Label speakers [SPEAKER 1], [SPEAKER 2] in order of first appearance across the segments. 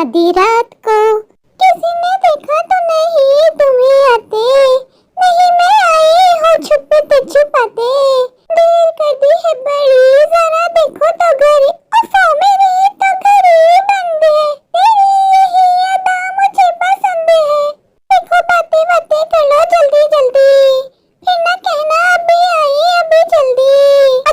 [SPEAKER 1] आधी रात को किसी ने देखा तो नहीं तुम्हें आते, नहीं मैं आई हूँ छुपते छुपाते, देर कर दी है बड़ी जरा देखो तो घड़ी, उफ़ो मेरी तो घड़ी बंद है, तेरी यही अदा मुझे पसंद है, देखो बातें बातें कर लो जल्दी जल्दी, फिर ना कहना अभी आई अभी जल्दी,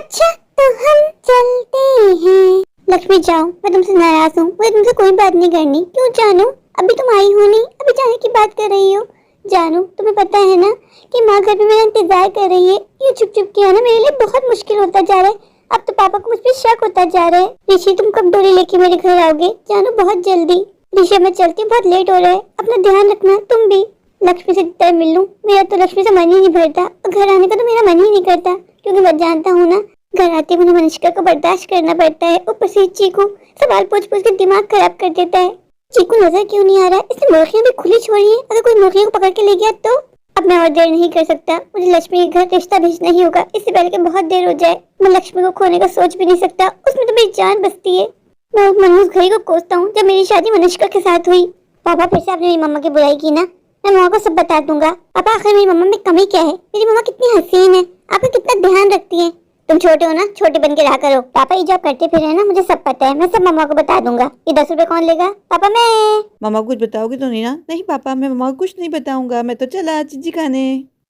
[SPEAKER 1] अच्छा तो हम चलते हैं। लक्ष्मी जाओ, मैं तुमसे नाराज हूँ, मुझे तुमसे कोई बात नहीं करनी। क्यों जानू, अभी तुम आई हो नहीं, अभी जाने की बात कर रही हो। जानू तुम्हें पता है ना कि माँ घर पे मेरा इंतजार कर रही है। ये चुप चुप किया ना मेरे लिए बहुत मुश्किल होता जा रहा है। अब तो पापा को मुझ पर शक होता जा रहा है। ऋषि तुम कब डोरी लेके मेरे घर आओगे? जानू बहुत जल्दी। ऋषि मैं चलती हूँ, बहुत लेट हो रहा है, अपना ध्यान रखना तुम भी। लक्ष्मी से जितना मिल लूँ, मेरा तो लक्ष्मी से मन ही नहीं भरता और घर आने का तो मेरा मन ही नहीं करता, क्योंकि मैं जानता हूँ ना घर आते मुझे मनुष्का को बर्दाश्त करना पड़ता है। ऊपर से चीकू सवाल पूछ पूछ के दिमाग खराब कर देता है। चीकू नजर क्यों नहीं आ रहा? इसने मुर्गियां भी खुली छोड़ी है, अगर कोई मुर्गियों को पकड़ के ले गया तो? अब मैं और देर नहीं कर सकता, मुझे लक्ष्मी के घर रिश्ता भेजना ही होगा, इससे पहले कि बहुत देर हो जाए। मैं लक्ष्मी को खोने का सोच भी नहीं सकता, उसमें तो मेरी जान बसती है। मैं उस मनहूस घड़ी को कोसता हूँ जब मेरी शादी मनुष्का के साथ हुई। पापा फिर से आपने मेरी मम्मा की बुराई की ना, मैं मम्मा को सब बता दूंगा। पापा आखिर मेरी मम्मा में कमी क्या है? मेरी मम्मा कितनी हसीन है, आपका कितना ध्यान रखती है। तुम छोटे हो ना, छोटे बन के रहा करो। पापा ये जॉब करते फिर है ना, मुझे सब पता है, मैं सब मम्मा को बता दूंगा। ये 10 रुपए कौन लेगा? पापा मैं।
[SPEAKER 2] मम्मा को कुछ बताओगी तो नहीं ना? नहीं पापा, मैं मम्मा को कुछ नहीं बताऊंगा, मैं तो चला चिज्जी खाने।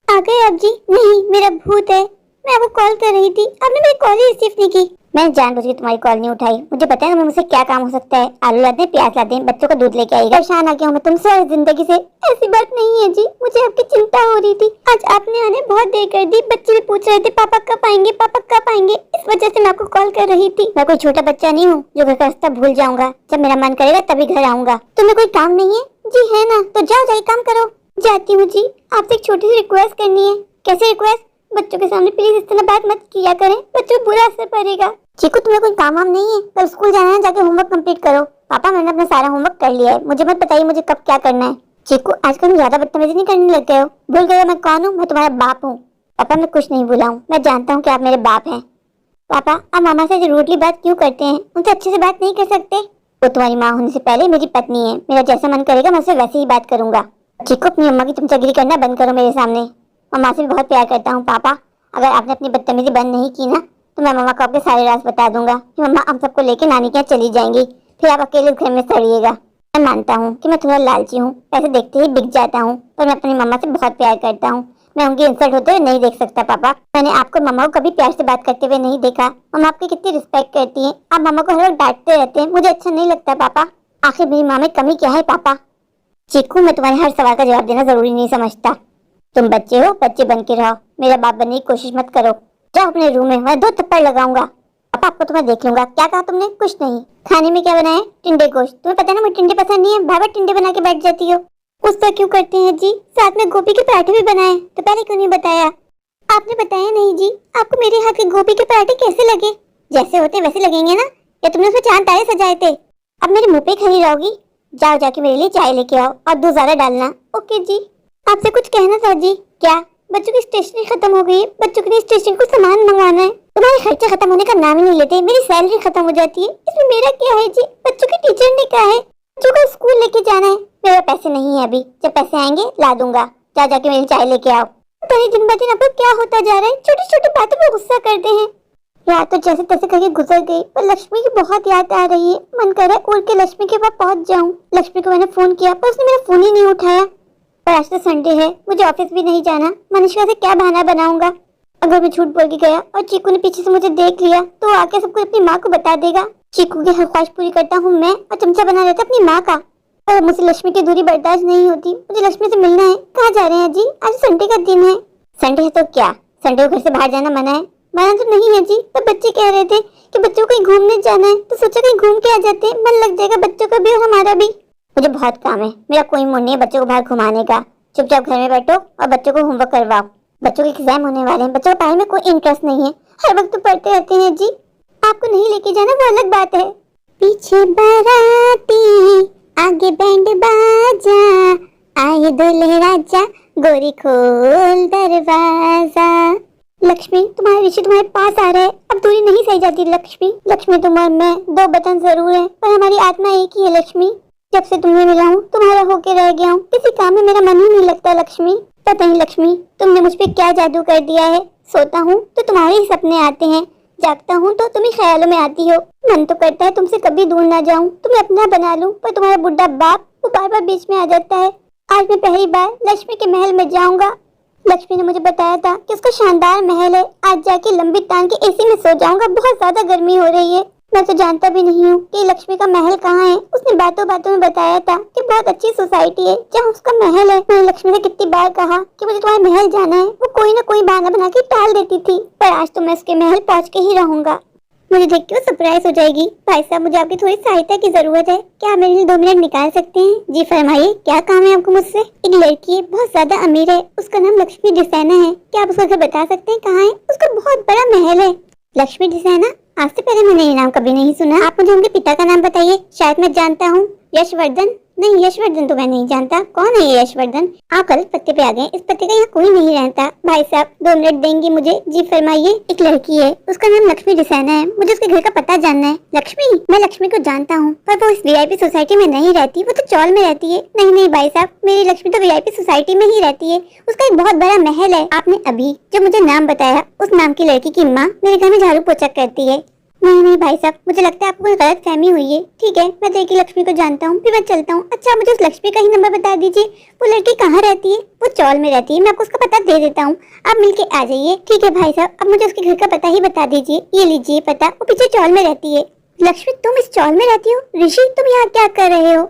[SPEAKER 1] आ गए आप जी? नहीं मेरा भूत है, मैं आपको कॉल कर रही थी, आपने मेरी कॉल ही रिसीव नहीं की। मैंने जानबूझ के तुम्हारी कॉल नहीं उठाई, मुझे पता है ना मुझसे क्या काम हो सकता है। आलू लाते हैं, प्याज लाते हैं, बच्चों का दूध लेके आएगा। परेशान आ गया हूँ मैं तुमसे और जिंदगी से। ऐसी बात नहीं है जी, मुझे आपकी चिंता हो रही थी। आज आपने आने बहुत देर कर दी, बच्चे भी पूछ रहे थे पापा कब आएंगे, पापा कब आएंगे, इस वजह से मैं आपको कॉल कर रही थी। मैं कोई छोटा बच्चा नहीं हूँ जो घर का रास्ता भूल जाऊंगा, जब मेरा मन करेगा तभी घर आऊंगा। तुम्हें कोई काम नहीं है? जी है ना, तो जाओ जाके काम करो। जाती हूँ जी, आपसे एक छोटी सी रिक्वेस्ट करनी है। कैसे रिक्वेस्ट? बच्चों के सामने प्लीज इस तरह बात मत किया करें, बच्चों को बुरा असर पड़ेगा। चीकू तुम्हें कोई काम वाम नहीं है? कल स्कूल जाना है, जाके होमवर्क कंप्लीट करो। पापा मैंने अपना सारा होमवर्क कर लिया है, मुझे मत बताइए मुझे कब क्या करना है। चीकू आजकल तुम ज्यादा बदतमीजी नहीं करने लग गए हो, भूल गए हो मैं कौन हूँ? मैं तुम्हारा बाप हूँ। पापा मैं कुछ नहीं भूला हूँ, मैं जानता हूँ कि आप मेरे बाप हैं। पापा आप मामा से रूडली बात क्यों करते हैं? उनसे अच्छे से बात नहीं कर सकते? वो तुम्हारी माँ होने से पहले मेरी पत्नी है, मेरा जैसा मन करेगा मैं उससे वैसे ही बात करूंगा। चीकू अपनी अम्मा की चमचागिरी करना बंद करो मेरे सामने। मम्मा से भी बहुत प्यार करता हूँ पापा, अगर आपने अपनी बदतमीजी बंद नहीं की ना तो मैं मम्मा को आपके सारे राज बता दूंगा कि मम्मा हम सबको लेके नानी के यहाँ चली जाएंगी, फिर आप अकेले घर में सड़िएगा। मैं मानता हूँ कि मैं थोड़ा लालची हूँ, पैसे देखते ही बिक जाता हूँ, पर मैं अपनी मम्मा से बहुत प्यार करता हूँ। मैं उनकी इंसल्ट होते हुए नहीं देख सकता पापा। मैंने आपको मम्मा को कभी प्यार से बात करते हुए नहीं देखा। मम्मा आपकी कितनी रिस्पेक्ट करती है, आप मम्मा को हर वक्त डांटते रहते हैं, मुझे अच्छा नहीं लगता पापा। आखिर मेरी माँ में कमी क्या है पापा? चीकू मैं तुम्हारे हर सवाल का जवाब देना जरूरी नहीं समझता। तुम बच्चे हो, बच्चे बन के रहो, मेरा बाप बनने की कोशिश मत करो। जाओ अपने रूम में, मैं 2 थप्पड़ लगाऊंगा। पापा आपको तो मैं देख लूंगा। क्या कहा तुमने? कुछ नहीं। खाने में क्या बनाया? टिंडे गोश्त। तुम्हें पता है ना मुझे टिंडे पसंद नहीं है, बार बार टिंडे बना के बैठ जाती हो। उस तरह क्यों करते हैं जी? साथ में गोभी के पराठे भी बनाए, तो पहले क्यों नहीं बताया? आपने बताया नहीं जी। आपको मेरे हाथ के गोभी के पराठे कैसे लगे? जैसे होते वैसे लगेंगे ना, या तुमने उसमें चांद तारे सजाए थे? अब मेरे मुँह पे खड़ी रहोगी? जाओ जाके मेरे लिए चाय लेके आओ और दूध ज्यादा डालना। ओके जी। आपसे कुछ कहना था जी। क्या? बच्चों की स्टेशनरी खत्म हो गई है, बच्चों के लिए स्टेशनरी को सामान मंगवाना है। तुम्हारे खर्चे खत्म होने का नाम ही नहीं लेते, मेरी सैलरी खत्म हो जाती है, इसमें मेरा क्या है जी? बच्चों के टीचर ने कहा है बच्चों को स्कूल लेके जाना है, मेरे पैसे नहीं है अभी, जब पैसे आएंगे ला दूंगा। जा जाके मेरी चाय लेके आओ। पता नहीं दिन ब दिन आपको क्या होता जा रहा है, छोटी छोटी बातों पर गुस्सा करते हैं। रात तो जैसे तैसे करके गुजर गई, पर लक्ष्मी की बहुत याद आ रही है। मन कर रहा है उड़ के लक्ष्मी के पास पहुंच जाऊं। लक्ष्मी को मैंने फोन किया पर उसने मेरा फोन ही नहीं उठाया। पर आज तो संडे है, मुझे ऑफिस भी नहीं जाना, मनीषा से क्या बहाना बनाऊंगा? अगर मैं झूठ बोल के गया और चीकू ने पीछे से मुझे देख लिया तो आके सबको अपनी माँ को बता देगा। चीकू की हर ख्वाहिश पूरी करता हूँ मैं और चमचा बना रहता अपनी माँ का। और मुझे लक्ष्मी की दूरी बर्दाश्त नहीं होती, मुझे लक्ष्मी से मिलना है। कहाँ जा रहे हैं जी? आज संडे का दिन है। संडे है तो क्या? संडे को घर से बाहर जाना मना है? मना तो नहीं है जी, पर बच्चे कह रहे थे कि बच्चों को कहीं घूमने जाना है, तो सोचा कहीं घूम के आ जाते हैं, मन लग जाएगा बच्चों का भी और हमारा भी। मुझे बहुत काम है, मेरा कोई मूड नहीं है बच्चों को बाहर घुमाने का। चुपचाप घर में बैठो और बच्चों को होमवर्क करवाओ। बच्चों के एग्जाम होने वाले हैं, बच्चों को पढ़ाई में कोई इंटरेस्ट नहीं है, हर वक्त तो पढ़ते रहते हैं जी। आपको नहीं लेके जाना वो अलग बात है। पीछे बाराती आगे बैंड बाजा, आए दूल्हे राजा गोरी खोल दरवाजा। लक्ष्मी तुम्हारे ऋषि तुम्हारे पास आ रहे हैं, अब दूरी नहीं सही जाती। लक्ष्मी लक्ष्मी तुम और मैं 2 बटन जरूर है पर हमारी आत्मा एक ही है। लक्ष्मी जब से तुम्हें मिला हूँ तुम्हारा होके रह गया हूँ, किसी काम में मेरा मन ही नहीं लगता लक्ष्मी। पता नहीं लक्ष्मी तुमने मुझ पे क्या जादू कर दिया है। सोता हूँ तो तुम्हारे ही सपने आते हैं, जागता हूँ तो तुम्ही ख्यालों में आती हो। मन तो करता है तुमसे कभी दूर ना जाऊँ, तुम्हें अपना बना लूँ, पर तुम्हारा बुढ़ा बाप वो बार बार बीच में आ जाता है। आज मैं पहली बार लक्ष्मी के महल में जाऊंगा। लक्ष्मी ने मुझे बताया था कि उसका शानदार महल है। आज जाके लंबी तान के एसी में सो जाऊंगा, बहुत ज्यादा गर्मी हो रही है। मैं तो जानता भी नहीं हूँ कि लक्ष्मी का महल कहाँ है। उसने बातों बातों में बताया था कि बहुत अच्छी सोसाइटी है जहाँ उसका महल है। मैंने लक्ष्मी से कितनी बार कहा कि मुझे तुम्हारे महल जाना है, वो कोई ना कोई बहाना बना के टाल देती थी, पर आज तो मैं उसके महल पहुँच के ही रहूंगा। मुझे देख के वो सरप्राइज हो जाएगी। भाई साहब मुझे आपकी थोड़ी सहायता की जरूरत है, क्या आप मेरे लिए 2 मिनट निकाल सकते हैं? जी फरमाइए, क्या काम है आपको मुझसे? एक लड़की है, बहुत ज्यादा अमीर है, उसका नाम लक्ष्मी डिसैना है। क्या आप उसका घर बता सकते हैं कहाँ है? उसका बहुत बड़ा महल है। लक्ष्मी डिसैना? आज से पहले मैंने ये नाम कभी नहीं सुना। आप मुझे उनके पिता का नाम बताइए, शायद मैं जानता हूँ। यशवर्धन? नहीं, यशवर्धन तो मैं नहीं जानता। कौन है ये यशवर्धन? आप गलत पत्ते पे आ गए, इस पत्ते का यहाँ कोई नहीं रहता। भाई साहब 2 मिनट देंगे मुझे? जी फरमाइए। एक लड़की है, उसका नाम लक्ष्मी डिसैना है, मुझे उसके घर का पता जानना है। लक्ष्मी? मैं लक्ष्मी को जानता हूँ, पर वो इस वीआईपी सोसाइटी में नहीं रहती, वो तो चौल में रहती है। नहीं नहीं भाई साहब, मेरी लक्ष्मी तो वीआईपी सोसाइटी में ही रहती है, उसका एक बहुत बड़ा महल है। आपने अभी जो मुझे नाम बताया, उस नाम की लड़की की माँ मेरे घर में झाड़ू पोछा करती है। नहीं नहीं भाई साहब, मुझे लगता है आपको कोई गलत फहमी हुई है। ठीक है, मैं तो एक ही लक्ष्मी को जानता हूँ, फिर मैं चलता हूँ। अच्छा मुझे उस लक्ष्मी का ही नंबर बता दीजिए, वो लड़की कहाँ रहती है? वो चौल में रहती है, मैं आपको उसका पता दे देता हूँ, आप मिलके आ जाइए। ठीक है भाई साहब, अब मुझे उसके घर का पता ही बता दीजिए। ये लीजिए पता, वो पीछे चौल में रहती है। लक्ष्मी तुम इस चौल में रहती हो? ऋषि तुम यहाँ क्या कर रहे हो?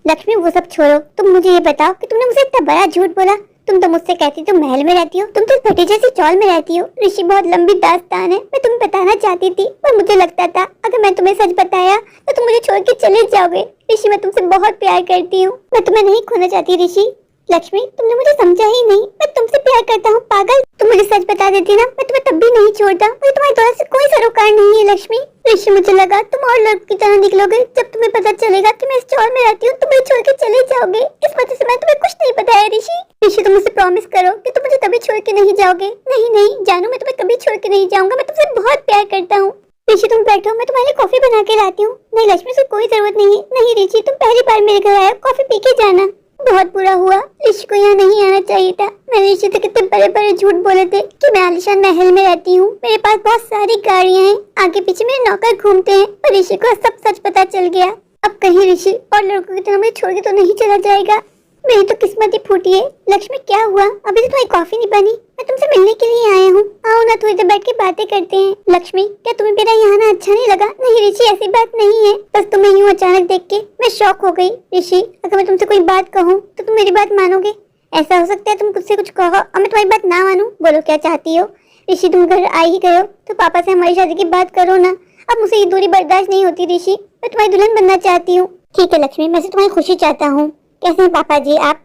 [SPEAKER 1] लक्ष्मी वो सब छोड़ो, तुम मुझे ये बताओ कि तुमने मुझे इतना बड़ा झूठ बोला। तुम तो मुझसे कहती तुम महल में रहती हो, तुम तो भटी जैसी चौल में रहती हो। ऋषि बहुत लंबी दास्तान है, मैं तुम्हें बताना चाहती थी, पर मुझे लगता था अगर मैं तुम्हें सच बताया तो तुम मुझे छोड़ के चले जाओगे। ऋषि मैं तुमसे बहुत प्यार करती हूँ, मैं तुम्हें नहीं खोना चाहती ऋषि। लक्ष्मी तुमने मुझे समझा ही नहीं, मैं तुमसे प्यार करता हूँ पागल। तुम मुझे सच बता देती ना, मैं तुम्हें तब भी नहीं छोड़ता। मुझे तुम्हारी दौलत से कोई सरोकार नहीं है लक्ष्मी। ऋषि मुझे लगा तुम और लड़की की तरह निकलोगे, जब तुम्हें पता चलेगा कि मैं इस चौल में रहती हूँ तुम मुझे छोड़ के चले जाओगे। इस वजह से मैं तुम्हें कुछ नहीं बताया ऋषि। ऋषि तुम मुझसे प्रॉमिस करो कि तुम मुझे कभी छोड़ के नहीं जाओगे। नहीं नहीं जानू, मैं तुम्हें कभी छोड़ के नहीं जाऊंगा, मैं तुमसे बहुत प्यार करता हूँ। ऋषि तुम बैठो, मैं तुम्हारे लिए कॉफी बना के लाती हूँ। नहीं लक्ष्मी से कोई जरूरत नहीं है। नहीं ऋषि तुम पहली बार मेरे घर आए, कॉफी पी के जाना। बहुत बुरा हुआ, ऋषि को यहाँ नहीं आना चाहिए था। मैंने ऋषि से कितने बड़े बड़े झूठ बोले थे कि मैं आलीशान महल में रहती हूँ, मेरे पास बहुत सारी गाड़ियाँ हैं, आगे पीछे मेरे नौकर घूमते हैं, पर ऋषि को सब सच पता चल गया। अब कहीं ऋषि और लड़कों की तरह मुझे छोड़ के तो नहीं चला जाएगा। मेरी तो किस्मत ही फूटी है। लक्ष्मी क्या हुआ? अभी तो तुम्हारी कॉफी नहीं बनी, मैं तुमसे मिलने के लिए आया हूँ। आओ ना, थोड़ी देर बैठ के बातें करते हैं। लक्ष्मी क्या तुम्हें मेरा यहाँ आना अच्छा नहीं लगा? नहीं ऋषि ऐसी बात नहीं है, बस तुम्हें यूँ अचानक देख के मैं शॉक हो गई। ऋषि अगर मैं तुमसे कोई बात कहूँ तो तुम मेरी बात मानोगे? ऐसा हो सकता है तुम खुद से कुछ कहो और मैं तुम्हारी बात ना मानूं? बोलो क्या चाहती हो? ऋषि तुम घर आ ही गए हो तो पापा से हमारी शादी की बात करो ना। अब मुझे ये दूरी बर्दाश्त नहीं होती ऋषि, मैं तुम्हारी दुल्हन बनना चाहती हूँ। ठीक है लक्ष्मी, मैं तुम्हारी खुशी चाहता हूँ। कैसे हैं पापा जी आप?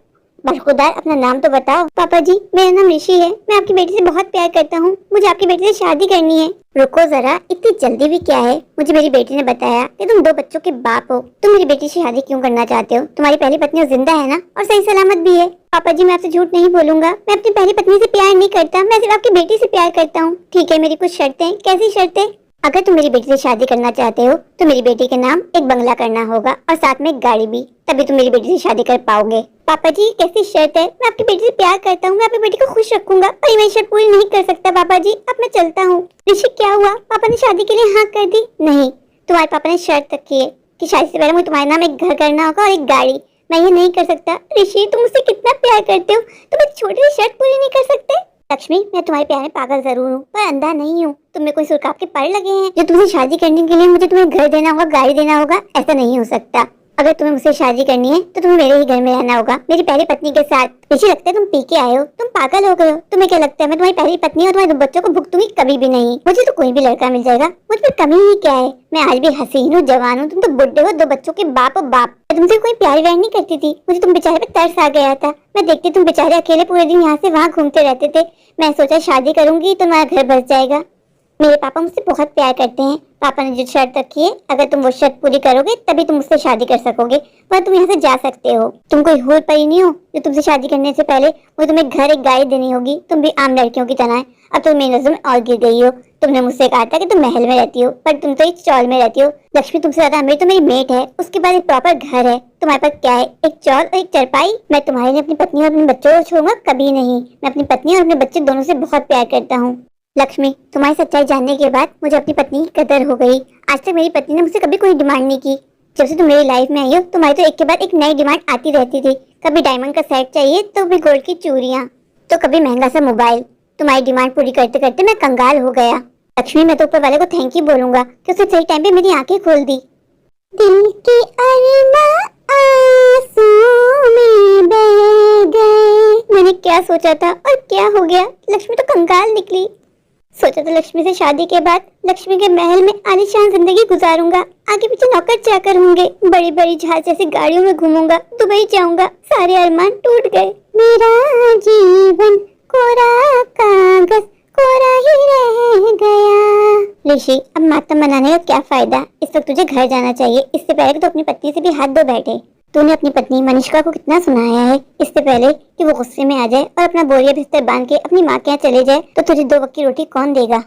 [SPEAKER 1] बरखुदार अपना नाम तो बताओ। पापा जी मेरा नाम ऋषि है, मैं आपकी बेटी से बहुत प्यार करता हूँ, मुझे आपकी बेटी से शादी करनी है। रुको जरा, इतनी जल्दी भी क्या है? मुझे मेरी बेटी ने बताया कि तुम 2 बच्चों के बाप हो, तुम मेरी बेटी से शादी क्यों करना चाहते हो? तुम्हारी पहली पत्नी जिंदा है ना, और सही सलामत भी है। पापा जी मैं आपसे झूठ नहीं बोलूंगा, मैं अपनी पहली पत्नी से प्यार नहीं करता, मैं सिर्फ आपकी बेटी से प्यार करता हूँ। ठीक है, मेरी कुछ शर्तें। कैसी शर्तें? अगर तुम मेरी बेटी से शादी करना चाहते हो तो मेरी बेटी के नाम एक बंगला करना होगा और साथ में एक गाड़ी भी, तभी तुम मेरी बेटी से शादी कर पाओगे। पापा जी कैसी शर्त है? मैं आपकी बेटी से प्यार करता हूँ, मैं अपनी बेटी को खुश रखूंगा, पर ये मेरी शर्त पूरी नहीं कर सकता पापा जी। अब मैं चलता हूँ। ऋषि क्या हुआ? पापा ने शादी के लिए हाँ कर दी? नहीं, तुम्हारे पापा ने शर्त रखी है कि शादी से पहले मुझे तुम्हारे नाम एक घर करना होगा और एक गाड़ी। मैं ये नहीं कर सकता। ऋषि तुम मुझसे कितना प्यार करते हो, तुम एक छोटी सी शर्त पूरी नहीं कर सकते? लक्ष्मी मैं तुम्हारे प्यार में पागल जरूर हूँ पर अंधा नहीं हूँ। तुम्हें कोई सुरकाब के पर लगे हैं जो तुमसे शादी करने के लिए मुझे तुम्हें घर देना होगा, गाड़ी देना होगा? ऐसा नहीं हो सकता। अगर तुम्हें मुझसे शादी करनी है तो तुम्हें मेरे ही घर में रहना होगा, मेरी पहली पत्नी के साथ। मुझे लगता है तुम पी के आए हो, तुम पागल हो गए हो। तुम्हें क्या लगता है मैं तुम्हारी पहली पत्नी और तुम्हारे 2 बच्चों को भुगतूंगी? कभी भी नहीं। मुझे तो कोई भी लड़का मिल जाएगा, मुझ पर कमी ही क्या है? मैं आज भी हसीन हूँ, जवान हूँ, तुम तो बुढ़े हो, 2 बच्चों के बाप और बाप। मैं तुमसे कोई प्यार व्यार नहीं करती थी, मुझे तुम बेचारे पे तरस आ गया था। मैं देखती तुम बेचारे अकेले पूरे दिन यहाँ से वहाँ घूमते रहते थे, मैं सोचा शादी करूंगी तो तुम्हारा घर बस जाएगा। मेरे पापा मुझसे बहुत प्यार करते हैं, पापा ने जो शर्त रखी है अगर तुम वो शर्त पूरी करोगे तभी तुम मुझसे शादी कर सकोगे, वरना तुम यहाँ से जा सकते हो। तुम कोई हूर परी नहीं हो जो तुमसे शादी करने से पहले मुझे तुम्हें घर एक गाड़ी देनी होगी। तुम भी आम लड़कियों की तरह है, अब तुम मेरी नजर में और गिर गई हो। तुमने मुझसे कहा था कि तुम महल में रहती हो पर तुम तो एक चौल में रहती हो। लक्ष्मी तुमसे ज्यादा अमीर तो मेरी मेट है, उसके बाद एक प्रॉपर घर है, तुम्हारे पास क्या है? एक चौल और एक चरपाई? मैं तुम्हारे लिए अपनी पत्नी और अपने बच्चों को छोड़ूंगा कभी नहीं। मैं अपनी पत्नी और अपने बच्चे दोनों से बहुत प्यार करता हूँ। लक्ष्मी, तुम्हारी सच्चाई जानने के बाद मुझे अपनी पत्नी की कदर हो गई। आज तक मेरी पत्नी ने मुझसे कभी कोई डिमांड नहीं की। जब से तुम मेरी लाइफ में आई हो, तुम्हारी तो एक के बाद एक नई डिमांड आती रहती थी। कभी डायमंड का सेट चाहिए, तो कभी गोल्ड की चूड़ियाँ, तो कभी महंगा सा मोबाइल। तुम्हारी डिमांड पूरी करते करते मैं कंगाल हो गया। लक्ष्मी, मैं तो ऊपर वाले को थैंक यू बोलूंगा कि उसने सही टाइम पे मेरी आंखें खोल दी। दिल की अरमां आंसू में बह गए। मैंने क्या सोचा था और क्या हो गया? लक्ष्मी तो कंगाल निकली। सोचा तो लक्ष्मी से शादी के बाद लक्ष्मी के महल में आलीशान जिंदगी गुजारूंगा। आगे पीछे नौकर चाकर होंगे, बड़ी बड़ी जहाज जैसी गाड़ियों में घूमूंगा, दुबई जाऊंगा। सारे अरमान टूट गए। मेरा जीवन कोरा कागज कोरा ही रह गया। ऋषि, अब मातम मनाने का क्या फायदा? इस वक्त तुझे घर जाना चाहिए। इससे पहले तो अपनी पत्नी से भी हाथ धो बैठे। तूने अपनी पत्नी मनीषा को कितना सुनाया है, इससे पहले कि वो गुस्से में आ जाए और अपना बोरिया बिस्तर बांध के अपनी माँ के यहाँ चले जाए, तो तुझे 2 वक्त की रोटी कौन देगा?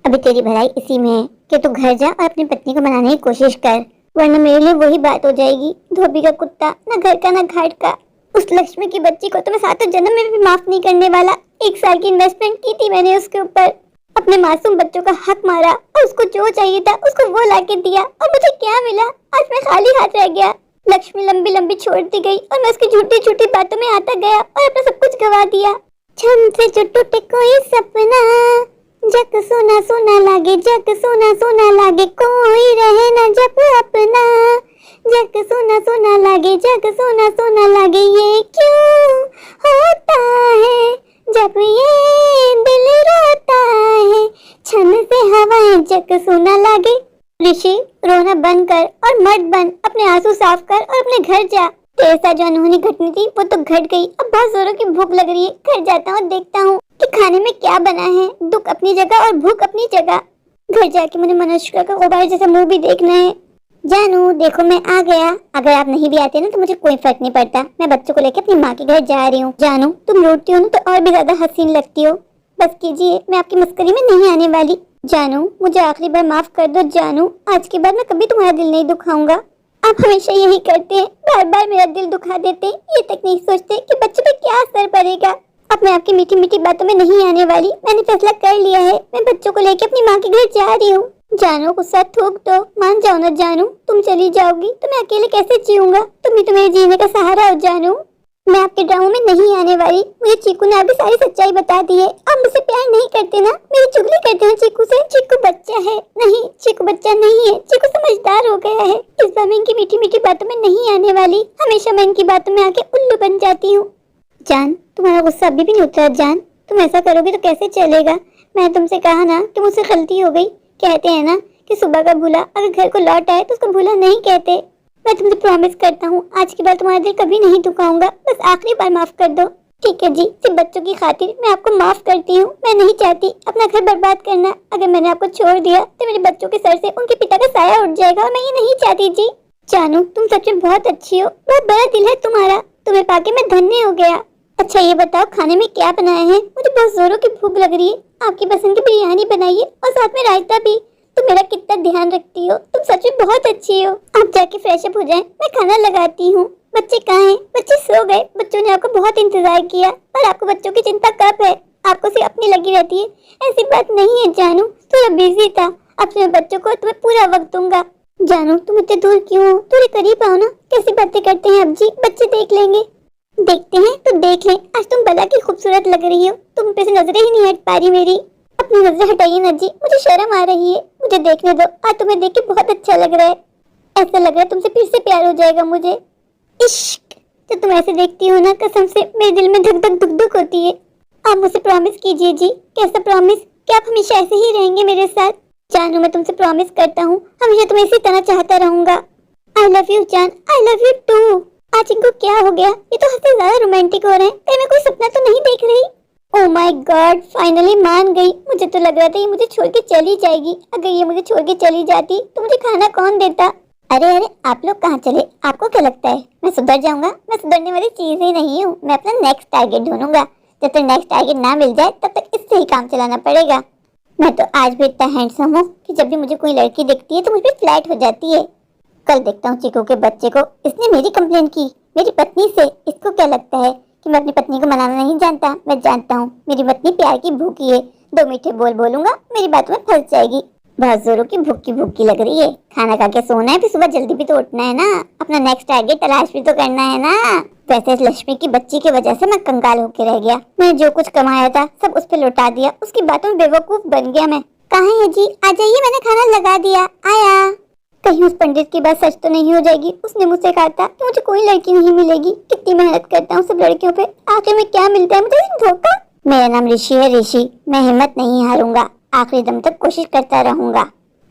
[SPEAKER 1] अभी तेरी भलाई इसी में है कि तू घर जा और अपनी पत्नी को मनाने की कोशिश कर, वरना मेरे लिए वही बात हो जाएगी, धोबी का कुत्ता, न घर का न घाट का। उस लक्ष्मी की बच्ची को तो मैं 7 जन्म में भी माफ नहीं करने वाला। 1 साल की इन्वेस्टमेंट की थी मैंने उसके ऊपर, अपने मासूम बच्चों का हक मारा और उसको जो चाहिए था उसको वो लाके दिया, और मुझे क्या मिला? आज मैं खाली हाथ रह गया। लक्ष्मी लंबी लंबी छोड़ती गई और मैं उसकी झूठी झूठी बातों में आता गया और अपना सब कुछ गवा दिया। छम से जो टूटे कोई सपना, जग सोना सोना लागे, जग सोना सोना लागे, कोई रहे ना जब अपना। जग सोना सोना लागे, जग सोना सोना लागे, ये क्यों होता है जब ये दिल रोता है? छन से हवाएं जग सोना लागे। ऋषि, रोना बंद कर और मत बन, अपने आंसू साफ कर और अपने घर जा। तेरे साथ जो अनहोनी घटनी थी वो तो घट गई। अब बहुत जोरों की भूख लग रही है। घर जाता हूँ, देखता हूँ कि खाने में क्या बना है। दुख अपनी जगह और भूख अपनी जगह। घर जाके मुझे मनुष्य का गुब्बारे जैसा मुंह भी देखना है। जानू, देखो मैं आ गया। अगर आप नहीं भी आते ना तो मुझे कोई फर्क नहीं पड़ता। मैं बच्चों को लेकर अपनी माँ के घर जा रही हूँ। जानू, तुम रोती हो ना तो और भी ज्यादा हसीन लगती हो। बस कीजिए, मैं आपकी मस्करी में नहीं आने वाली। जानू, मुझे आखिरी बार माफ कर दो। जानू, आज के बाद मैं कभी तुम्हारा दिल नहीं दुखाऊंगा। आप हमेशा यही करते हैं, बार बार मेरा दिल दुखा देते। ये तक नहीं सोचते कि बच्चों पे क्या असर पड़ेगा। अब मैं आपकी मीठी मीठी बातों में नहीं आने वाली। मैंने फैसला कर लिया है। मैं बच्चों को लेकर अपनी माँ के घर जा रही हूँ। जानू, गुस्सा थूक दो, मान जाओ ना। जानू, तुम चली जाओगी तो मैं अकेले कैसे जीऊंगा? तुम ही तो मेरे जीने का सहारा हो। जानू, मैं आपके ड्रामों में नहीं आने वाली। मुझे चीकू ने अभी सारी सच्चाई बता दी है। आप मुझसे प्यार नहीं करते ना, मेरी चुगली करते हो चीकू से। चीकू बच्चा है। नहीं, चीकू बच्चा नहीं है। चीकू समझदार हो गया है। इस बार मैं इनकी मीठी मीठी बातों में नहीं आने वाली। हमेशा मैं इनकी बातों में आके उल्लू बन जाती हूँ। जान, तुम्हारा गुस्सा अभी भी नहीं उतरा। जान, तुम ऐसा करोगे तो कैसे चलेगा? मैंने तुमसे कहा ना कि मुझसे गलती हो गई। कहते हैं ना कि सुबह का भूला अगर घर को लौट आए तो उसको भूला नहीं कहते। मैं तुमसे प्रॉमिस करता हूँ, आज के बाद तुम्हारा दिल कभी नहीं दुखाऊंगा। बस आखिरी बार माफ कर दो। ठीक है जी, सिर्फ बच्चों की खातिर मैं आपको माफ करती हूँ। मैं नहीं चाहती अपना घर बर्बाद करना। अगर मैंने आपको छोड़ दिया तो मेरे बच्चों के सर से उनके पिता का साया उठ जाएगा और मैं ये नहीं चाहती जी। जानू, तुम सच में बहुत अच्छी हो। बहुत बड़ा दिल है तुम्हारा। तुम्हें पाके मैं धन्य हो गया। अच्छा ये बताओ, खाने में क्या बनाया है? मुझे बहुत जोरों की भूख लग रही है। आपकी पसंद की बिरयानी बनाइए और साथ में रायता भी। तुम मेरा कितना ध्यान रखती हो। तुम सच में बहुत अच्छी हो। आप जाके फ्रेश अप हो जाएं, मैं खाना लगाती हूँ। बच्चे कहाँ हैं? बच्चे सो गए। बच्चों ने आपको बहुत इंतजार किया, पर आपको बच्चों की चिंता कब है? आपको सिर्फ अपनी लगी रहती है। ऐसी बात नहीं है जानू, थोड़ा बिजी था। अब से मैं बच्चों को तुम्हें पूरा वक्त दूंगा। जानू, तुम इतने दूर क्यों हो? थोड़े करीब आओ ना। कैसी बातें करते हैं अब जी, बच्चे देख लेंगे। देखते हैं तो देख लें। आज तुम बला की खूबसूरत लग रही हो। तुम पे से नजरें ही नहीं हट पा रही मेरी। अपनी नजर हटाइए ना जी, मुझे शर्म आ रही है। मुझे देखने दो। आज तुम्हें देख के बहुत अच्छा लग रहा है। ऐसा लग रहा है तुमसे फिर से प्यार हो जाएगा मुझे। इश्क, जब तुम ऐसे देखती हो ना, कसम से मेरे दिल में धक धक धुक धुक होती है। आप मुझसे प्रॉमिस कीजिए जी। कैसा प्रॉमिस? क्या आप हमेशा ऐसे ही रहेंगे मेरे साथ? जानू, मैं तुमसे प्रॉमिस करता हूँ हमेशा तुम्हें इसी तरह चाहता रहूंगा। आई लव यू जान, आई लव यू टू। आज इनको क्या हो गया? ये तो हद से ज्यादा रोमांटिक हो रहे हैं। कहीं मैं कोई सपना तो नहीं देख रही? ओह माय गॉड, फाइनली मान गई। मुझे तो लग रहा था ये मुझे छोड़ के चली जाएगी। अगर ये मुझे छोड़ के चली जाती तो मुझे खाना कौन देता? अरे अरे, आप लोग कहाँ चले? आपको क्या लगता है मैं सुधर जाऊंगा? मैं सुधरने वाली चीज ही नहीं हूँ। मैं अपना नेक्स्ट टारगेट ढूंढूंगा। जब तक नेक्स्ट टारगेट ना मिल जाए तब तक इससे ही काम चलाना पड़ेगा। मैं तो आज भी इतना हैंडसम हूँ कि जब भी मुझे कोई लड़की दिखती है तो मुझ पे फ्लैट हो जाती है। कल देखता हूँ चीकू के बच्चे को। इसने मेरी कंप्लेंट की मेरी पत्नी से। इसको क्या लगता है कि मैं अपनी पत्नी को मनाना नहीं जानता? मैं जानता हूँ मेरी पत्नी प्यार की भूखी है। 2 मीठे बोल बोलूंगा मेरी बातों में फंस जाएगी। बहुत जोरों की भूखी लग रही है। खाना खा के सोना है, फिर सुबह जल्दी भी तो उठना है ना। अपना नेक्स्ट टारगेट तलाश भी तो करना है ना। वैसे इस लक्ष्मी की बच्ची की वजह से मैं कंगाल होके रह गया। मैं जो कुछ कमाया था सब उस पे लौटा दिया। उसकी बातों में बेवकूफ बन गया मैं। कहाँ है जी? आ जाइए, मैंने खाना लगा दिया। आया। कहीं उस पंडित की बात सच तो नहीं हो जाएगी? उसने मुझसे कहा था कि मुझे कोई लड़की नहीं मिलेगी। कितनी मेहनत करता हूँ सब लड़कियों पे, आखिर में क्या मिलता है मुझे? धोखा। मेरा नाम ऋषि है, ऋषि। मैं हिम्मत नहीं हारूंगा, आखिरी दम तक कोशिश करता रहूंगा।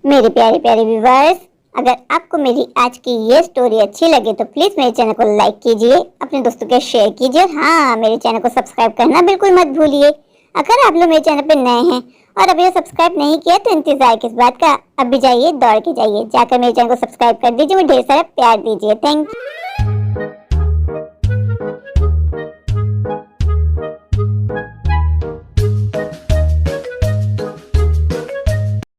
[SPEAKER 1] मेरे प्यारे प्यारे व्यूअर्स, अगर आपको मेरी आज की ये स्टोरी अच्छी लगे तो प्लीज मेरे चैनल को लाइक कीजिए, अपने दोस्तों के शेयर कीजिए और हाँ, मेरे चैनल को सब्सक्राइब करना बिल्कुल मत भूलिए। अगर आप लोग मेरे चैनल पे नए हैं और अभी सब्सक्राइब नहीं किया तो इंतजार किस बात का? अब भी जाइए, दौड़ के जाइए, जाकर मेरे चैनल को सब्सक्राइब कर दीजिए, मुझे ढेर सारा प्यार दीजिए। Thank you.